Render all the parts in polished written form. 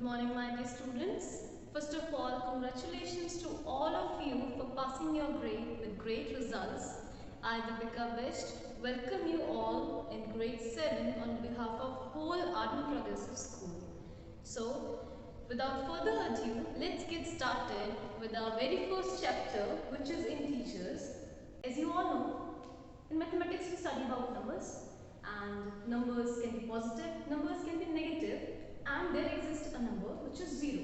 morning, my dear students. First of all, congratulations to all of you for passing your grade with great results. I, Deepika Best, welcome you all in grade 7 on behalf of whole Ardent Progressive School. So, without further ado, let's get started with our very first chapter, which is integers. As you all know, in mathematics we study about numbers, and numbers can be positive, numbers can be negative, and there exists a number which is 0.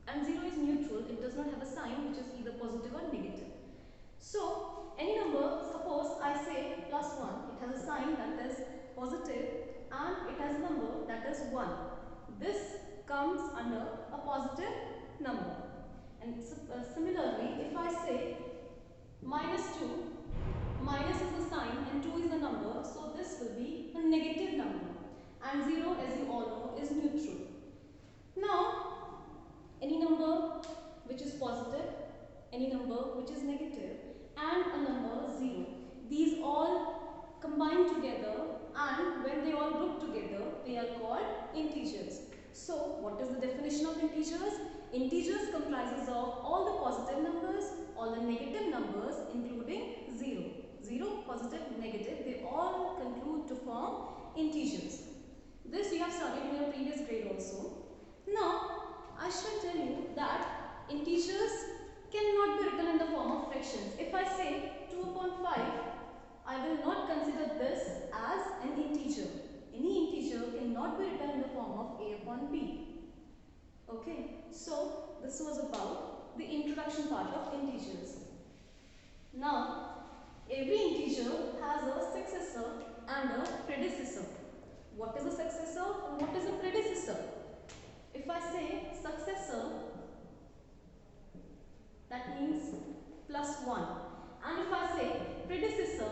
And 0 is neutral, it does not have a sign which is either positive or negative. So, any number, suppose I say plus 1, it has a sign that is positive and it has a number that is 1. This comes under a positive number. And similarly, if I say minus 2, minus is the sign and 2 is the number, so this will be a negative number. And 0, as you all know, is neutral. Now, any number which is positive, any number which is negative, and a number 0, these all combine together, and when they all group together, they are called integers. So, what is the definition of integers? Integers comprises of all the positive numbers, all the negative numbers, including 0. 0, positive, negative, they all conclude to form integers. This you have studied in your previous grade also. Now, I shall tell you that integers cannot be written in the form of fractions. If I say 2 upon 5, I will not consider this as an integer. Any integer cannot be written in the form of a upon b. Okay, so this was about the introduction part of integers. Now, every integer has a successor and a predecessor. What is a successor and what is a predecessor? If I say successor, that means plus 1. And if I say predecessor,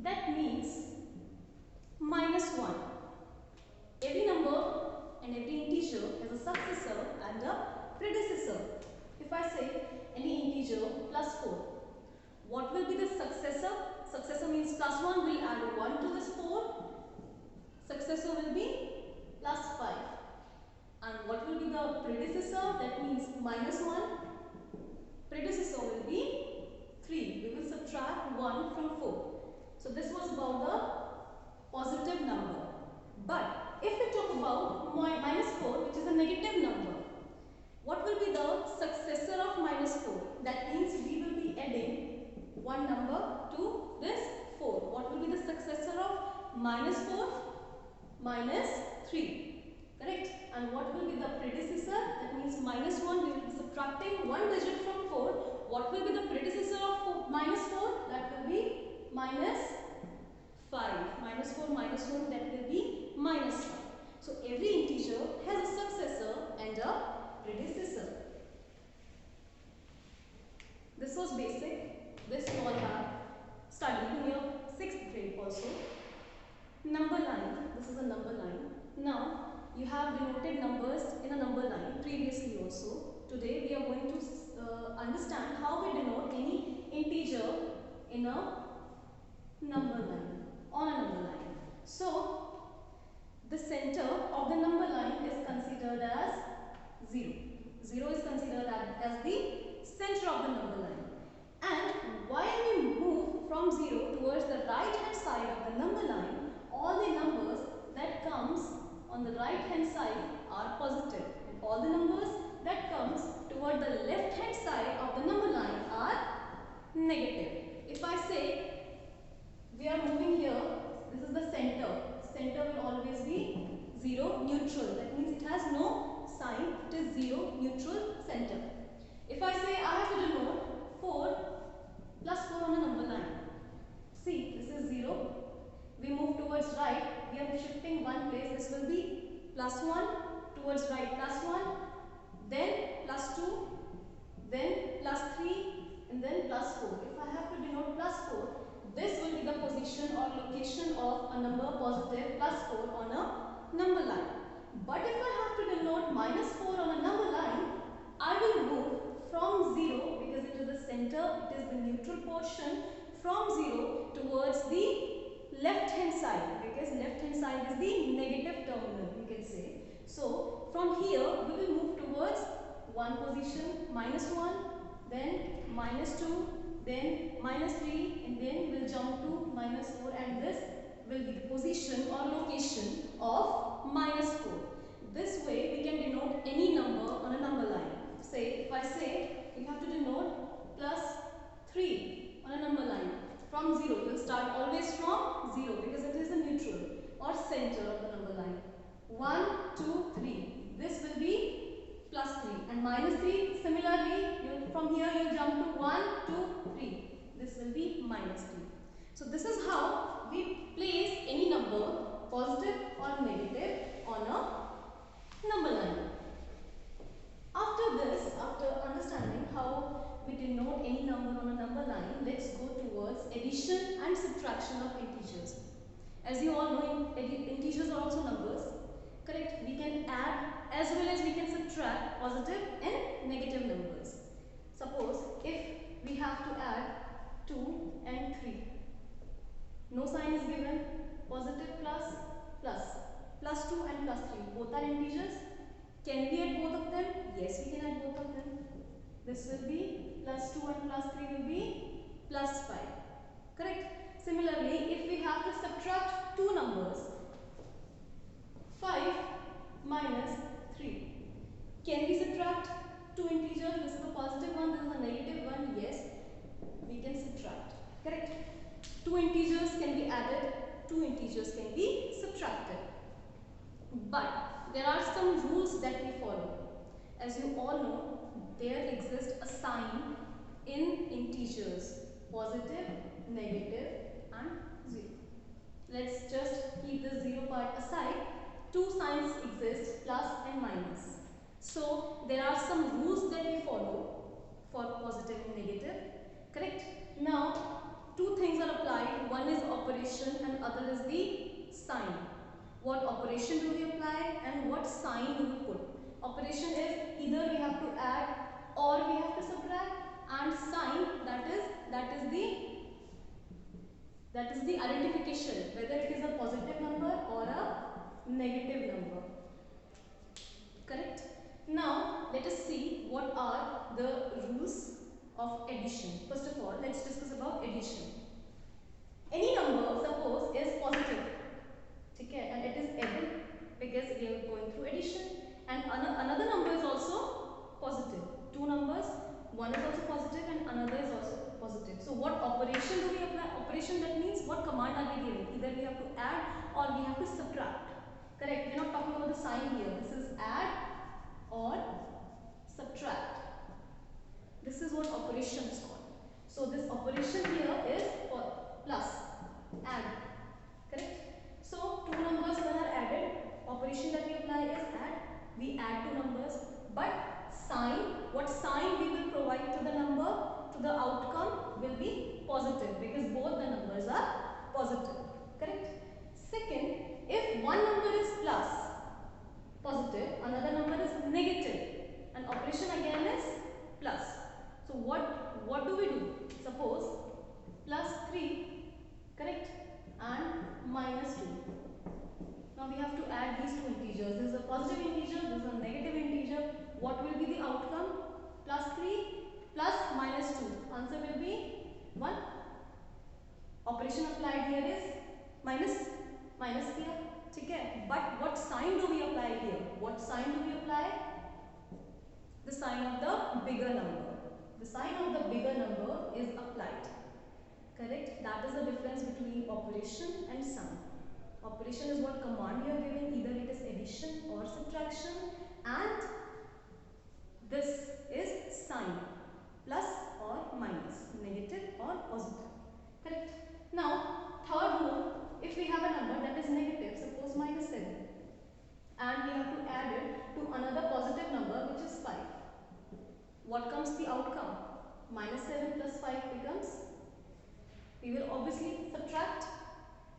that means minus 1. Every number and every integer has a successor and a predecessor. If I say any integer plus 4, what will be the successor? Successor means plus 1 will add 1 to this 4. Successor will be plus 5. And what will be the predecessor? That means minus 1. Predecessor will be 3. We will subtract 1 from 4. So this was about the positive number. But if we talk about minus 4, which is a negative number, what will be the successor of minus 4? That means we will be adding one number to this 4. What will be the successor of minus 4? Minus 3. Correct? And what will be the predecessor? That means minus 1, we will be subtracting one digit from 4. What will be the predecessor of minus 4? That will be minus 5. Minus 4 minus 1, that will be minus 5. So every integer has a successor and a predecessor. This was basic. This you all have studied in your 6th grade also. Number line. This is a number line. Now, you have denoted numbers in a number line previously also. Today, we are going to understand how we denote any integer in a number line, on a number line. So, the center of the number line is considered as 0. 0 is considered as the center of the number line. And while we move from 0 towards the right hand side of the number line, all the numbers that comes on the right hand side are positive. And all the numbers that comes toward the left hand side of the number line are negative. If I say we are moving here, this is the center. Center will always be 0, neutral. That means it has no sign. It is 0, neutral, center. If I say I have to denote 4 plus 4 on a number line. See, this is 0. We move towards right. We are shifting one place. This will be plus 1. Towards right, plus 1. Then plus 2. Then plus 3. And then plus 4. If I have to denote plus 4, this will be the position or location of a number positive plus 4 on a number line. But if I have to denote minus 4 on a number line, I will move from 0, because it is the center, it is the neutral portion, from 0 towards the left hand side, because left hand side is the negative terminal, you can say. So from here we will move towards one position, -1, then -2, then -3, and then we'll jump to -4, and this will be the position or location of -4. This way we can denote any number on a number line. Say, if I say we have to denote +3 on a number line from 0, you will start always from 0 because it is the neutral or center of the number line. 1, 2, 3. This will be +3, and -3. Similarly, from here you jump to 1, 2, 3. This will be -3. So this is how we place any number, positive or negative, on a number line. After this, after understanding how we denote any number on a number line, let's go towards addition and subtraction of integers. As you all know, integers are also numbers. Correct? We can add as well as we can subtract positive and negative numbers. Suppose if we have to add 2 and 3. No sign is given. Positive plus plus. +2 and +3. Both are integers. Can we add both of them? Yes, we can add both of them. This will be +2 and +3 will be +5. Correct? Similarly, if we have to subtract two numbers, 5 minus 3. Can we subtract two integers? This is a positive one, this is a negative one. Yes, we can subtract. Correct? Two integers can be added, two integers can be subtracted. But there are some rules that we follow. As you all know, there exists a sign in integers: positive, negative and 0. Let's just keep the 0 part aside. Two signs exist, plus and minus. So there are some rules that we follow for positive and negative. Correct? Now two things are applied. One is operation and other is the sign. What operation do we apply and what sign do we put? Operation is either we have to add or we have to subtract, and sign, that is the identification whether it is a positive number or a negative number. Correct? Now let us see what are the rules of addition. First of all, let's discuss about addition. Any number, suppose, is positive, okay, and it is added because we are going through addition, and another number is also positive. Two numbers, one is also positive and another is also positive. So what operation do we apply? Operation, that means what command are we giving? Either we have to add or we have to subtract. Correct? We are not talking about the sign here. This is add or subtract. This is what operation is called. So this operation here is for plus, add. Correct? So two numbers when are added, operation that we apply is add. We add two numbers, but sign, what sign we will provide to the number, to the outcome, will be positive because both the numbers are positive. Correct? Second, if one number is plus, positive, another number is negative, and operation again is plus. So what do we do? Suppose +3, correct, and -2. Now we have to add these two integers. This is a positive integer, this is a negative integer. What will be the outcome? +3 plus -2. Answer will be 1. Operation applied here is minus here. Okay? But what sign do we apply here? What sign do we apply? The sign of the bigger number. The sign of the bigger number is applied. Correct? That is the difference between operation and sign. Operation is what command you are giving, either it is addition or subtraction, and this is sign, plus or minus, negative or positive. Correct? Now, third rule, if we have a number that is negative, suppose -7, and we have to add it to another positive number which is 5. What comes the outcome? -7 plus 5 becomes, we will obviously subtract,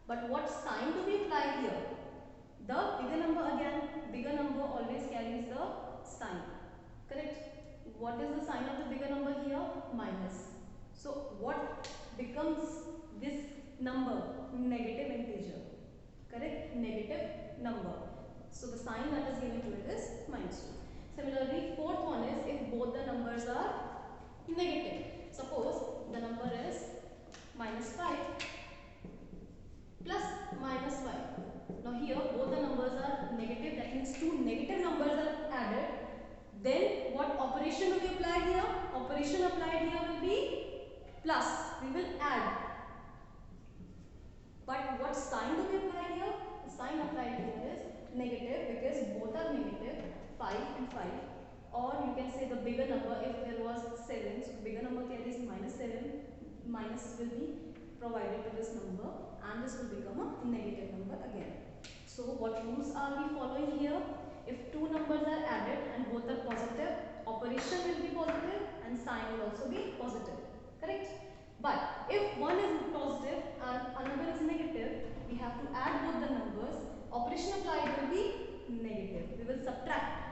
but what sign do we apply here? The bigger number again, bigger number always carries the sign. Correct? What is the sign of the bigger number here? Minus. So what becomes this number? Negative integer. Correct? Negative number. So the sign that is given to it is minus 2. Similarly, fourth one is if both the numbers are negative. Suppose the number is minus 5 plus minus 5. Now here both the numbers are negative, that means two negative numbers are added. Then what operation will be applied here? Operation applied here will be plus. We will add. But what sign do we apply here? The sign applied here is negative because both are negative, 5 and 5. Or you can say the bigger number, if there was 7, so bigger number carries minus 7, minus will be provided to this number and this will become a negative number again. So what rules are we following here? If two numbers are added and both are positive, operation will be positive and sign will also be positive. Correct? But if one is positive and another is negative, we have to add both the numbers. Operation applied will be negative. We will subtract.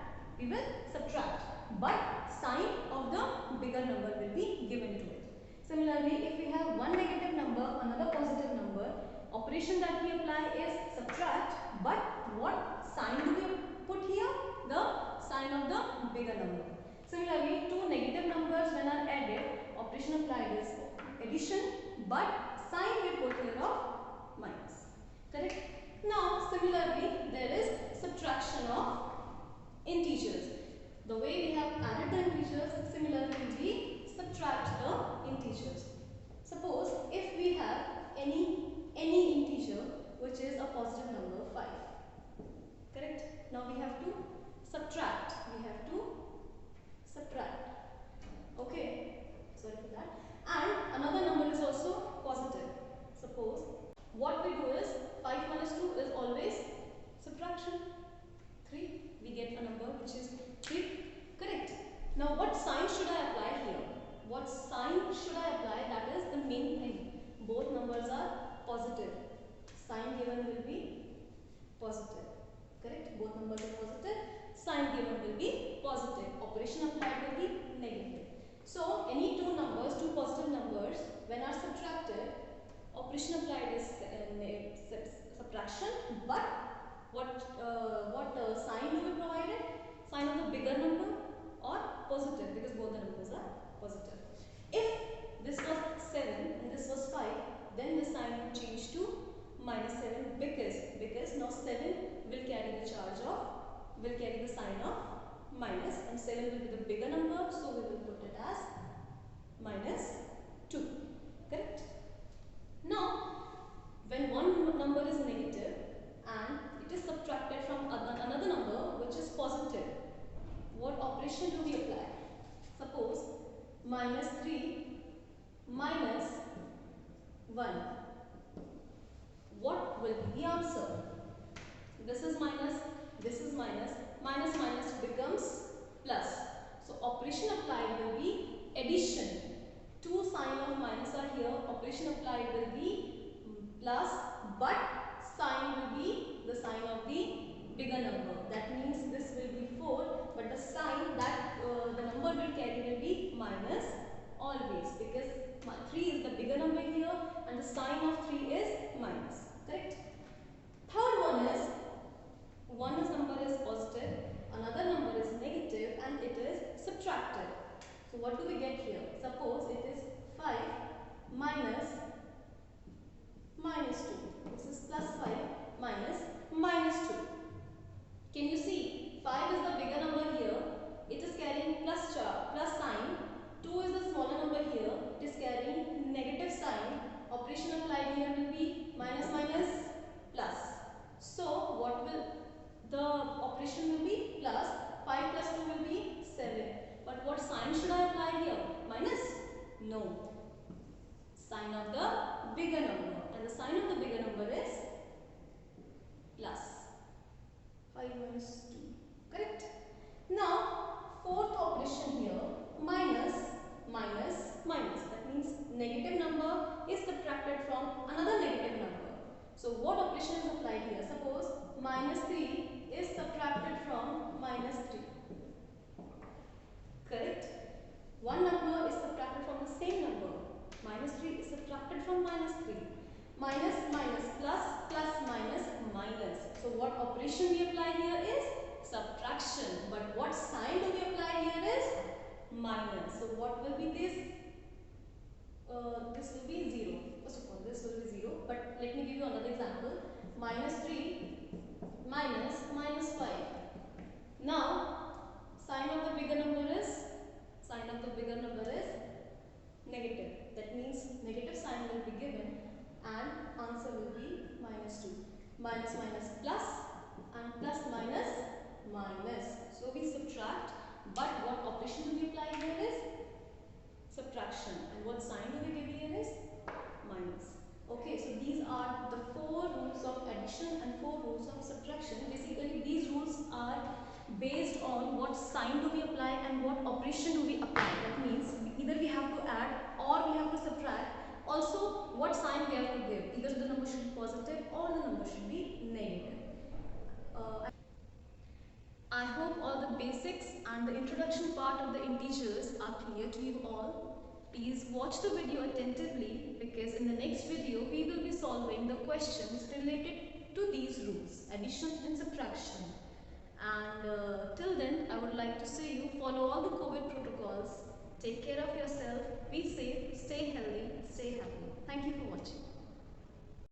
But sign of the bigger number will be given to it. Similarly, if we have one negative number, another positive number, operation that we apply is subtract. But what sign do we put here? The sign of the bigger number. Similarly, two negative numbers when are added, operation applied is addition, but sign we put here of minus. Correct? Now, similarly, there is subtraction of integers. The way we have added the integers, similarly we subtract the integers. Suppose if we have any integer which is a positive number 5. Correct? Now we have to subtract. Okay. Sorry for that. And another number is also positive. Suppose what we do is 5 minus 2 is always subtraction. 3. We get a number which is 3. Correct. Now what sign should I apply here? What sign should I apply? That is the main thing. Both numbers are positive. Sign given will be positive. Correct? Both numbers are positive. Sign given will be positive. Operation applied will be negative. So any two numbers, two positive numbers, when are subtracted, operation applied is subtraction. But what sign will be provided? Sign of the bigger number or positive, because both the numbers are positive. If this was 7 and this was 5, then the sign will change to minus 7 because now 7 will carry the sign of minus, and 7 will be the bigger number, so we will put it as minus 2. Correct? Now, when one number is negative and it is subtracted from another number which is positive, what operation do we apply? Suppose minus 3 minus 1. What will be the answer? This is minus, minus minus becomes plus. So operation applied will be addition. Two sign of minus are here. Operation applied will be plus, but sign will be the sign of the bigger number. That means this will be 4, but the sign that the number will carry will be minus always, because 3 is the bigger number here and the sign of 3 is minus. Correct? Third one number is positive, another number is negative, and it is subtracted. So what do we get here? Suppose it is 5 minus 2. This is plus 5 minus 2. Can you see? 5 is the bigger number here. It is carrying plus sign. 2 is the smaller number here. It is carrying negative sign. Operation applied here will be minus plus. So what will the operation will be? Plus. 5 plus 2 will be 7. But what sign should I apply here? Minus? No. Sign of the bigger number. And the sign of the bigger number is plus. 5 minus 2. Correct? Now, fourth operation here, minus. That means negative number is subtracted from another negative number. So what operation is applied here? Suppose minus 3 is subtracted from minus 3. Correct? One number is subtracted from the same number. Minus 3 is subtracted from minus 3. Minus plus minus. So So what operation we apply here is subtraction. But what sign do we apply here is minus. So what will be this? This will be 0. First of all, this will be 0. But let me give you another example. Minus 3 minus 5. Now, sign of the bigger number is negative. That means negative sign will be given and answer will be minus 2. Minus minus plus and plus minus minus. So we subtract, but what operation do we apply here is subtraction. And what sign do we give here is minus. Okay, so these are the 4 rules of addition and 4 rules of subtraction. Basically, these rules are based on what sign do we apply and what operation do we apply. That means either we have to add or we have to subtract. Also, what sign we have to give. Either the number should be positive or the number should be negative. I hope all the basics and the introduction part of the integers are clear to you all. Please watch the video attentively because in the next video we will be solving the questions related to these rules, addition and subtraction. And till then, I would like to say you follow all the COVID protocols. Take care of yourself, be safe, stay healthy, stay happy. Thank you for watching.